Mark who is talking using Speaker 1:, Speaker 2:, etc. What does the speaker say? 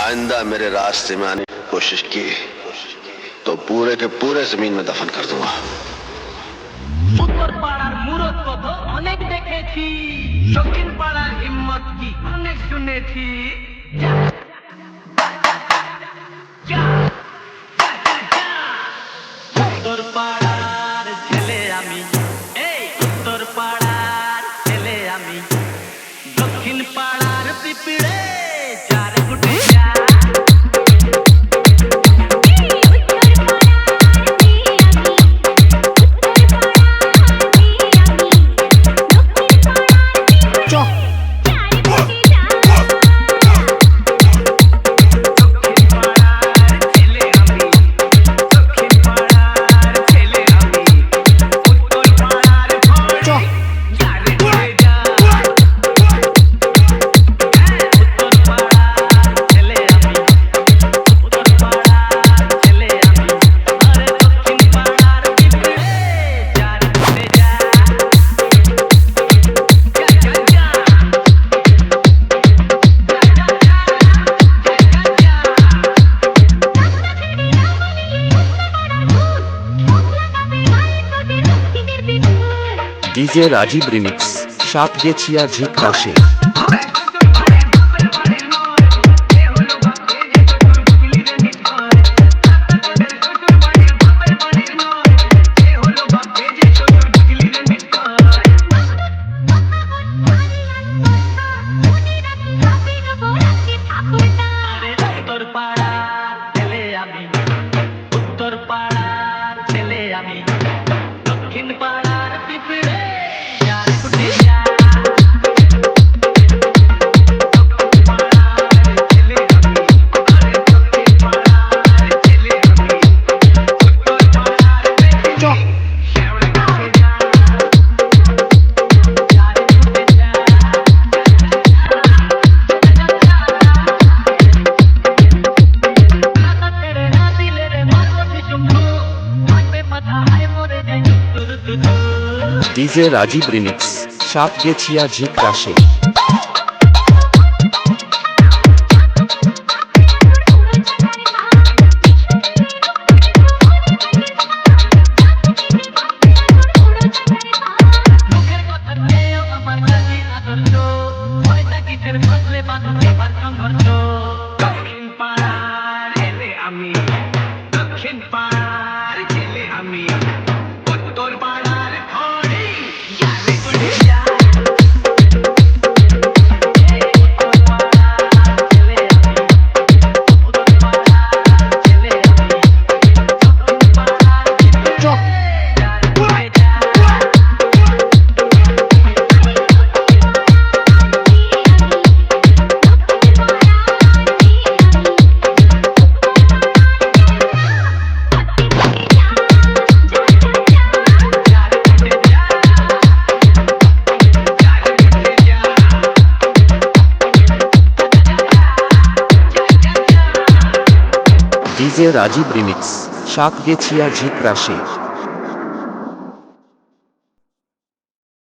Speaker 1: आइंदा मेरे रास्ते में आने की कोशिश की तो पूरे के पूरे जमीन में दफन कर दूंगा।
Speaker 2: उत्तर पाड़ार मूरत कथ अनेक देखेছি, दक्षिण पाड़ार हिम्मत की अनेक শুনেছি। उत्तर पाड़ार ছেলে আমি, এই उत्तर पाड़ार ছেলে আমি, দক্ষিণ পাড়ার পিঁপড়ে চার ফুটে যা।
Speaker 3: ডিজে রাজীব রিমিক্স সাত গেছিয়া ঝিক রাশে।
Speaker 2: उत्तर पाड़ार ছেলে আমি, उत्तर पाड़ार ছেলে আমি, দক্ষিণ পাড়ার পিঁপড়ে চার ফুটে যা। দক্ষিণ পাড়ার ছেলে আমি, দক্ষিণ পাড়ার ছেলে আমি, উত্তর পাড়ার পিঁপড়ে শেওড়া ফুটে যা। চার ফুটে যা।
Speaker 3: ডিজে রাজীব রিমিক্স সাত গেছিয়া ঝিক রাশে।
Speaker 2: মুখের কথা নেও আমার কাছে আদর্শ, পয়সা কিসের ফসলে বাঁধো এবার সংঘর্ষ। দক্ষিণ পাড়ার ছেলে আমি, দক্ষিণ পাড়ার ছেলে আমি, উত্তর পাড়ার ঘরে যাবে উঠে যা। উত্তর পাড়ার ছেলে আমি, উত্তর পাড়ার ছেলে আমি, দক্ষিণ পাড়ার পিঁপড়ে চার ফুটে যা।
Speaker 3: ডিজে রাজীব রিমিক্স সাত গেছিয়া ঝিক রাশে।